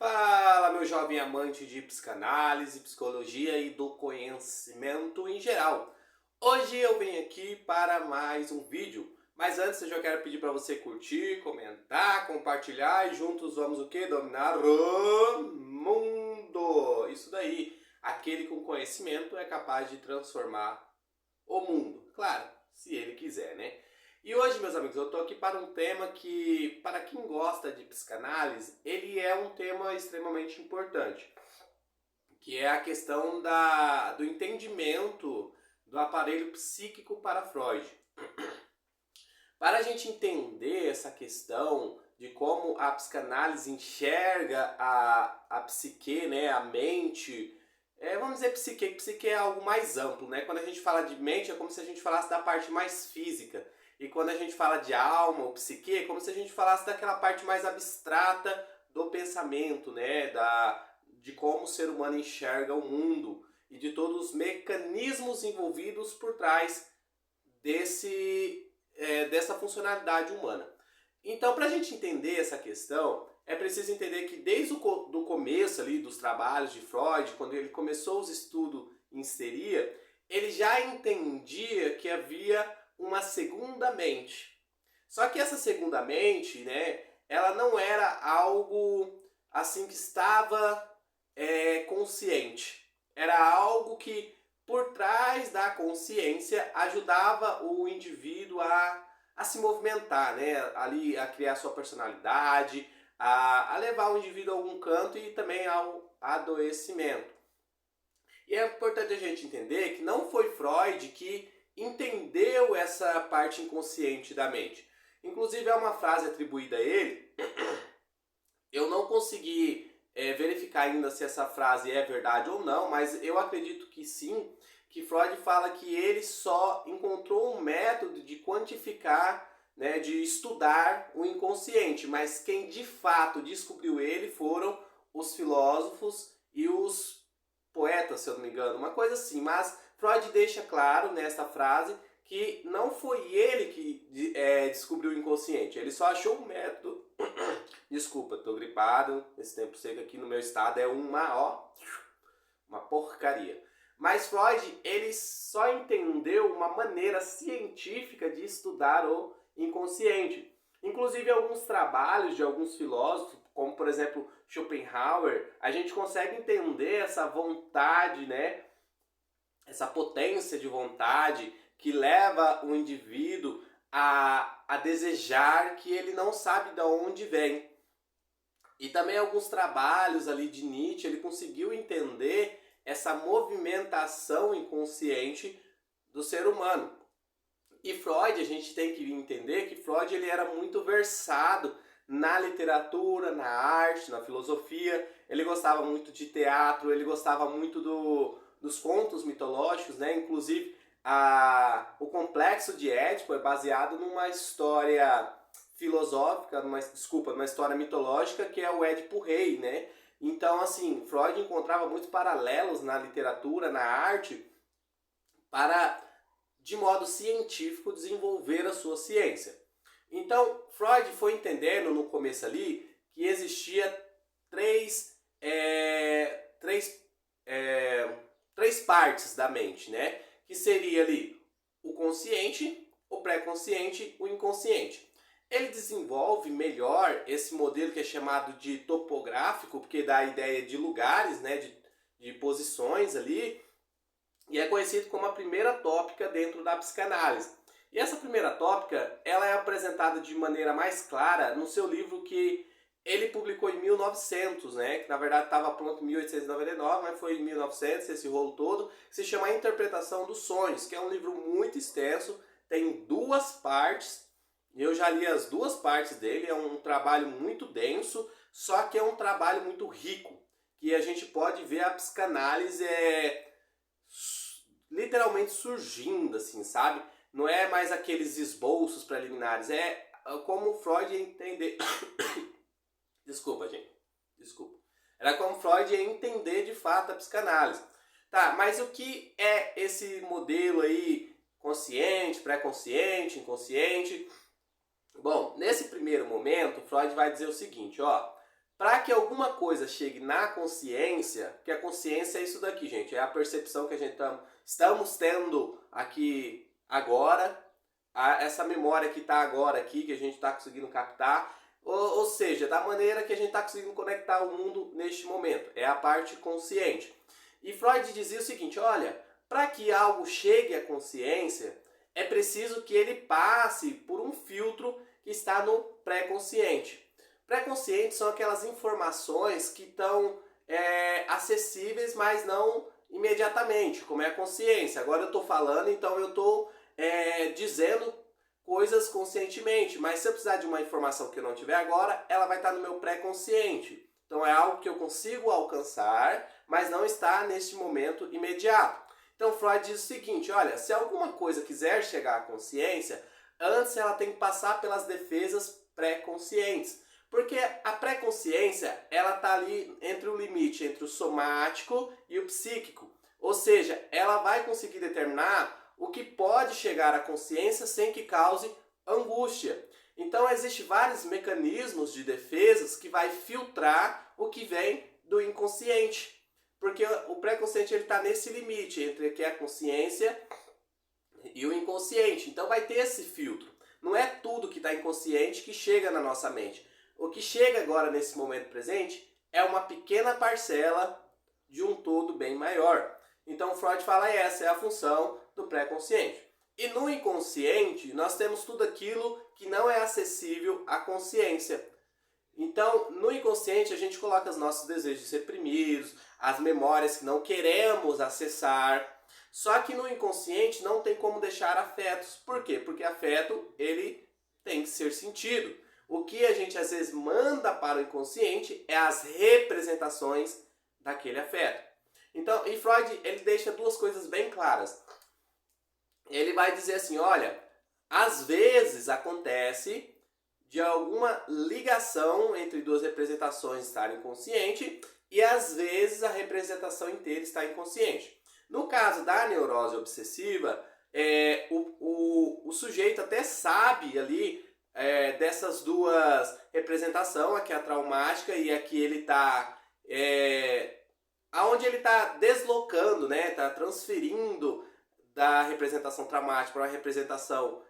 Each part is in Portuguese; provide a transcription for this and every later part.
Fala, meu jovem amante de psicanálise, psicologia e do conhecimento em geral. Hoje eu venho aqui para mais um vídeo, mas antes eu já quero pedir para você curtir, comentar, compartilhar e juntos vamos o quê? Dominar o mundo! Isso daí, aquele com conhecimento é capaz de transformar o mundo, claro, se ele quiser, né? E hoje, meus amigos, eu estou aqui para um tema que, para quem gosta de psicanálise, ele é um tema extremamente importante, que é a questão do entendimento do aparelho psíquico para Freud. Para a gente entender essa questão de como a psicanálise enxerga a psique, né, a mente, vamos dizer psique é algo mais amplo, né? Quando a gente fala de mente é como se a gente falasse da parte mais física. E quando a gente fala de alma ou psique, é como se a gente falasse daquela parte mais abstrata do pensamento, né? De como o ser humano enxerga o mundo e de todos os mecanismos envolvidos por trás dessa funcionalidade humana. Então, para a gente entender essa questão, é preciso entender que desde o começo ali dos trabalhos de Freud, quando ele começou os estudos em histeria, ele já entendia que havia uma segunda mente. Só que essa segunda mente, né, ela não era algo assim que estava consciente. Era algo que por trás da consciência ajudava o indivíduo a se movimentar, né, ali a criar sua personalidade, a levar o indivíduo a algum canto e também ao adoecimento. E é importante a gente entender que não foi Freud que entendeu essa parte inconsciente da mente. Inclusive é uma frase atribuída a ele. Eu não consegui verificar ainda se essa frase é verdade ou não, mas eu acredito que sim, que Freud fala que ele só encontrou um método de quantificar, né, de estudar o inconsciente, mas quem de fato descobriu ele foram os filósofos e os poetas, se eu não me engano, uma coisa assim. Mas Freud deixa claro nesta frase que não foi ele que descobriu o inconsciente, ele só achou um método. Desculpa, tô gripado, esse tempo seco aqui no meu estado é uma porcaria. Mas Freud, ele só entendeu uma maneira científica de estudar o inconsciente. Inclusive alguns trabalhos de alguns filósofos, como por exemplo Schopenhauer, a gente consegue entender essa vontade, né? Essa potência de vontade que leva o indivíduo a desejar que ele não sabe de onde vem. E também alguns trabalhos ali de Nietzsche, ele conseguiu entender essa movimentação inconsciente do ser humano. E Freud, a gente tem que entender que Freud ele era muito versado na literatura, na arte, na filosofia. Ele gostava muito de teatro, ele gostava muito dos contos mitológicos, né? Inclusive, o Complexo de Édipo é baseado numa história filosófica, numa história mitológica que é o Édipo Rei, né? Então, assim, Freud encontrava muitos paralelos na literatura, na arte, para, de modo científico, desenvolver a sua ciência. Então, Freud foi entendendo no começo ali que existia três partes da mente, né? Que seria ali o consciente, o pré-consciente, o inconsciente. Ele desenvolve melhor esse modelo que é chamado de topográfico, porque dá a ideia de lugares, né, de posições ali, e é conhecido como a primeira tópica dentro da psicanálise. E essa primeira tópica, ela é apresentada de maneira mais clara no seu livro que ele publicou em 1900, né, que na verdade estava pronto em 1899, mas foi em 1900, esse rolo todo, que se chama A Interpretação dos Sonhos, que é um livro muito extenso, tem 2 partes. Eu já li as 2 partes dele, é um trabalho muito denso, só que é um trabalho muito rico, que a gente pode ver a psicanálise literalmente surgindo, assim, sabe? Não é mais aqueles esboços preliminares, é como Freud ia entender... Desculpa, gente, desculpa. Era como Freud ia entender de fato a psicanálise. Tá, mas o que é esse modelo aí consciente, pré-consciente, inconsciente? Bom, nesse primeiro momento, Freud vai dizer o seguinte, ó, para que alguma coisa chegue na consciência, que a consciência é isso daqui, gente, é a percepção que a gente estamos tendo aqui agora, essa memória que está agora aqui, que a gente está conseguindo captar, ou seja, da maneira que a gente está conseguindo conectar o mundo neste momento, é a parte consciente. E Freud dizia o seguinte, olha, para que algo chegue à consciência, é preciso que ele passe por um filtro que está no pré-consciente. Pré-consciente são aquelas informações que estão acessíveis, mas não imediatamente, como é a consciência. Agora eu estou falando, então eu estou dizendo coisas conscientemente, mas se eu precisar de uma informação que eu não tiver agora, ela vai estar no meu pré-consciente. Então é algo que eu consigo alcançar, mas não está neste momento imediato. Então Freud diz o seguinte, olha, se alguma coisa quiser chegar à consciência, antes ela tem que passar pelas defesas pré-conscientes. Porque a pré-consciência, ela está ali entre o limite entre o somático e o psíquico. Ou seja, ela vai conseguir determinar o que pode chegar à consciência sem que cause angústia. Então existem vários mecanismos de defesas que vai filtrar o que vem do inconsciente. Porque o pré-consciente está nesse limite entre o que é a consciência e o inconsciente. Então vai ter esse filtro. Não é tudo que está inconsciente que chega na nossa mente. O que chega agora nesse momento presente é uma pequena parcela de um todo bem maior. Então Freud fala essa é a função do pré-consciente. E no inconsciente nós temos tudo aquilo que não é acessível à consciência. Então no inconsciente a gente coloca os nossos desejos reprimidos, as memórias que não queremos acessar. Só que no inconsciente não tem como deixar afetos. Por quê? Porque afeto ele tem que ser sentido. O que a gente às vezes manda para o inconsciente é as representações daquele afeto. Então, e Freud ele deixa duas coisas bem claras. Ele vai dizer assim, olha, às vezes acontece de alguma ligação entre duas representações estarem consciente e às vezes a representação inteira está inconsciente. No caso da neurose obsessiva, o sujeito até sabe ali dessas duas representações, aqui a traumática e aqui ele está aonde ele está deslocando, né, está transferindo da representação traumática para uma representação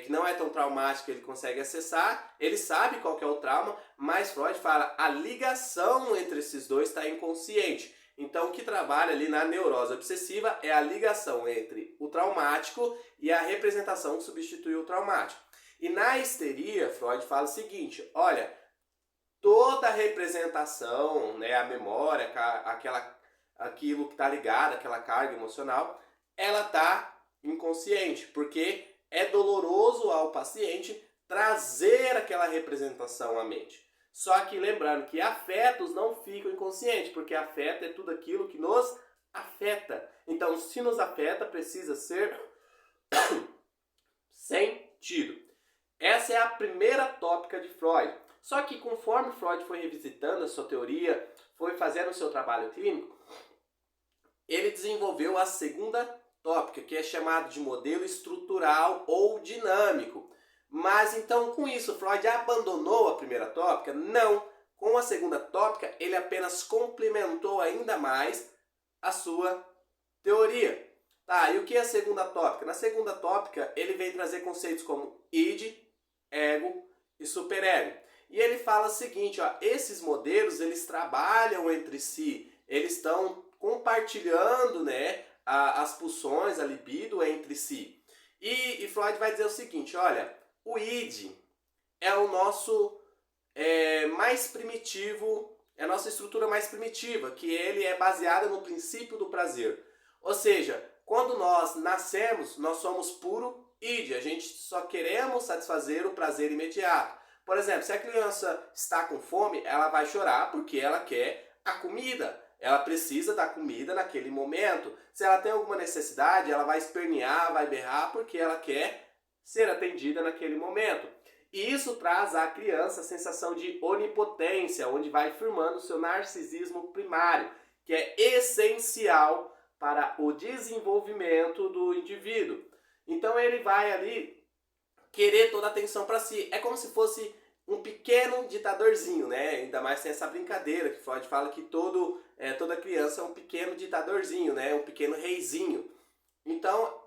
que não é tão traumática, ele consegue acessar, ele sabe qual que é o trauma, mas Freud fala a ligação entre esses dois está inconsciente. Então o que trabalha ali na neurose obsessiva é a ligação entre o traumático e a representação que substitui o traumático. E na histeria, Freud fala o seguinte, olha, toda representação, né, a memória, aquilo que está ligado, aquela carga emocional, ela está inconsciente, porque é doloroso ao paciente trazer aquela representação à mente. Só que lembrando que afetos não ficam inconscientes, porque afeto é tudo aquilo que nos afeta. Então, se nos afeta, precisa ser sentido. Essa é a primeira tópica de Freud. Só que conforme Freud foi revisitando a sua teoria, foi fazendo o seu trabalho clínico, ele desenvolveu a segunda tópica, que é chamado de modelo estrutural ou dinâmico. Mas então com isso Freud abandonou a primeira tópica? Não. Com a segunda tópica ele apenas complementou ainda mais a sua teoria. Tá, e o que é a segunda tópica? Na segunda tópica ele vem trazer conceitos como id, ego e superego. E ele fala o seguinte, ó, esses modelos eles trabalham entre si, eles estão compartilhando, né, as pulsões, a libido entre si. E Freud vai dizer o seguinte, olha, o id é o nosso mais primitivo, é a nossa estrutura mais primitiva, que ele é baseada no princípio do prazer. Ou seja, quando nós nascemos, nós somos puro id, a gente só queremos satisfazer o prazer imediato. Por exemplo, se a criança está com fome, ela vai chorar porque ela quer a comida. Ela precisa da comida naquele momento. Se ela tem alguma necessidade, ela vai espernear, vai berrar porque ela quer ser atendida naquele momento. E isso traz à criança a sensação de onipotência, onde vai firmando o seu narcisismo primário, que é essencial para o desenvolvimento do indivíduo. Então ele vai ali querer toda a atenção para si. É como se fosse um pequeno ditadorzinho, né? Ainda mais tem essa brincadeira que Freud fala que toda criança é um pequeno ditadorzinho, né? Um pequeno reizinho. Então,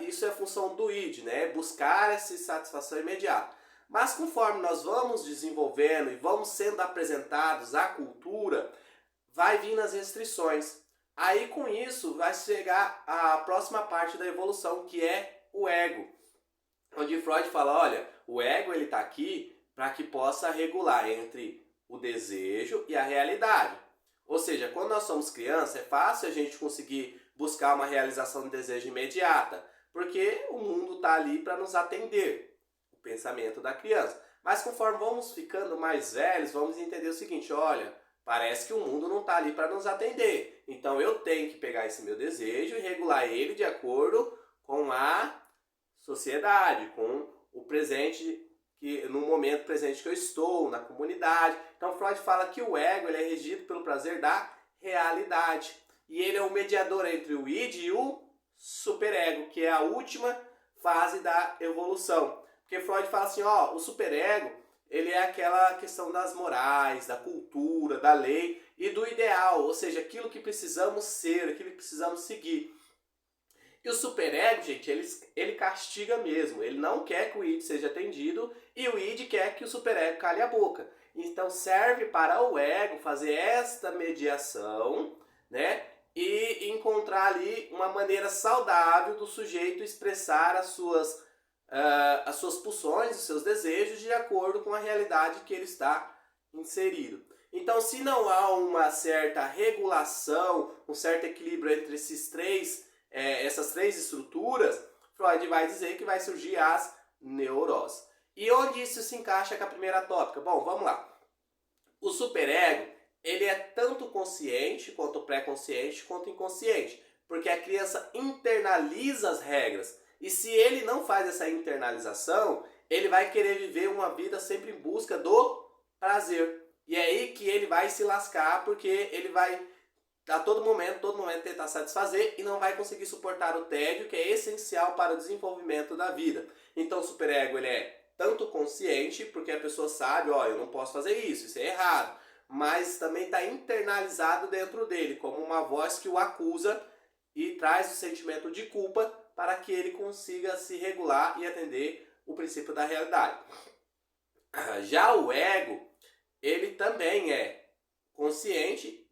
isso é a função do id, né? Buscar essa satisfação imediata. Mas conforme nós vamos desenvolvendo e vamos sendo apresentados à cultura, vai vindo as restrições. Aí com isso vai chegar a próxima parte da evolução, que é o ego. Onde Freud fala, olha, o ego ele está aqui para que possa regular entre o desejo e a realidade. Ou seja, quando nós somos crianças, é fácil a gente conseguir buscar uma realização de desejo imediata, porque o mundo está ali para nos atender, o pensamento da criança. Mas conforme vamos ficando mais velhos, vamos entender o seguinte, olha, parece que o mundo não está ali para nos atender. Então eu tenho que pegar esse meu desejo e regular ele de acordo com a sociedade, com o presente, no momento presente que eu estou, na comunidade. Então Freud fala que o ego ele é regido pelo prazer da realidade. E ele é o mediador entre o id e o superego, que é a última fase da evolução. Porque Freud fala assim, ó, o superego, ele é aquela questão das morais, da cultura, da lei e do ideal, ou seja, aquilo que precisamos ser, aquilo que precisamos seguir. E o superego, gente, ele castiga mesmo, ele não quer que o id seja atendido e o id quer que o superego cale a boca. Então serve para o ego fazer esta mediação, né? E encontrar ali uma maneira saudável do sujeito expressar as suas pulsões, os seus desejos de acordo com a realidade que ele está inserido. Então, se não há uma certa regulação, um certo equilíbrio entre essas três estruturas, Freud vai dizer que vai surgir as neuroses. E onde isso se encaixa com a primeira tópica? Bom, vamos lá. O superego, ele é tanto consciente, quanto pré-consciente, quanto inconsciente. Porque a criança internaliza as regras. E se ele não faz essa internalização, ele vai querer viver uma vida sempre em busca do prazer. E é aí que ele vai se lascar, porque ele vai a todo momento tentar satisfazer e não vai conseguir suportar o tédio, que é essencial para o desenvolvimento da vida. Então o superego ele é tanto consciente, porque a pessoa sabe, ó, eu não posso fazer isso é errado. Mas também está internalizado dentro dele, como uma voz que o acusa e traz o sentimento de culpa para que ele consiga se regular e atender o princípio da realidade. Já o ego, ele também é consciente,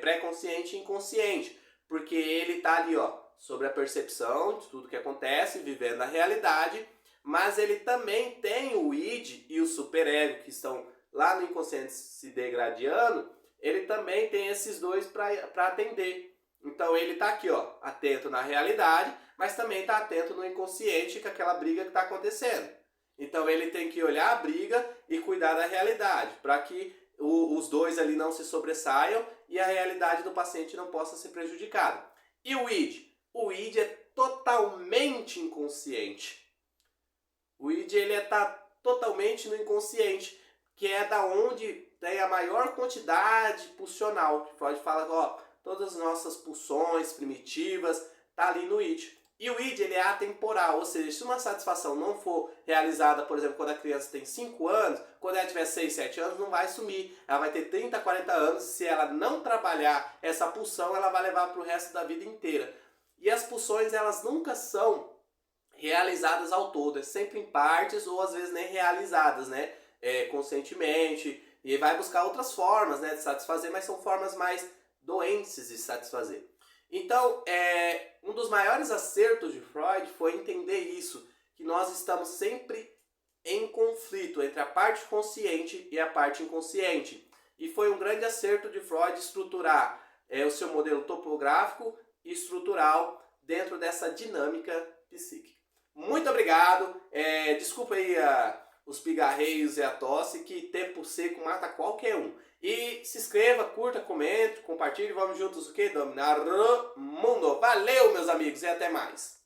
pré-consciente e inconsciente, porque ele está ali, ó, sobre a percepção de tudo que acontece, vivendo a realidade, mas ele também tem o id e o superego que estão lá no inconsciente se degradando, ele também tem esses dois para atender. Então ele está aqui, ó, atento na realidade, mas também está atento no inconsciente com aquela briga que está acontecendo. Então ele tem que olhar a briga e cuidar da realidade, para que os dois ali não se sobressaiam e a realidade do paciente não possa ser prejudicada. E o id? O id é totalmente inconsciente. O id ele está totalmente no inconsciente, que é da onde tem a maior quantidade pulsional. Freud fala, ó, todas as nossas pulsões primitivas tá ali no id. E o id ele é atemporal, ou seja, se uma satisfação não for realizada, por exemplo, quando a criança tem 5 anos, quando ela tiver 6, 7 anos, não vai sumir. Ela vai ter 30, 40 anos, e se ela não trabalhar essa pulsão, ela vai levar para o resto da vida inteira. E as pulsões, elas nunca são realizadas ao todo, é sempre em partes ou às vezes nem realizadas, né? Conscientemente, e vai buscar outras formas, né, de satisfazer, mas são formas mais doentes de satisfazer. Então, um dos maiores acertos de Freud foi entender isso, que nós estamos sempre em conflito entre a parte consciente e a parte inconsciente. E foi um grande acerto de Freud estruturar o seu modelo topográfico e estrutural dentro dessa dinâmica psíquica. Muito obrigado, desculpa aí os pigarreios e a tosse, que tempo seco mata qualquer um. E se inscreva, curta, comente, compartilhe, vamos juntos o quê? Dominar o mundo. Valeu, meus amigos, e até mais.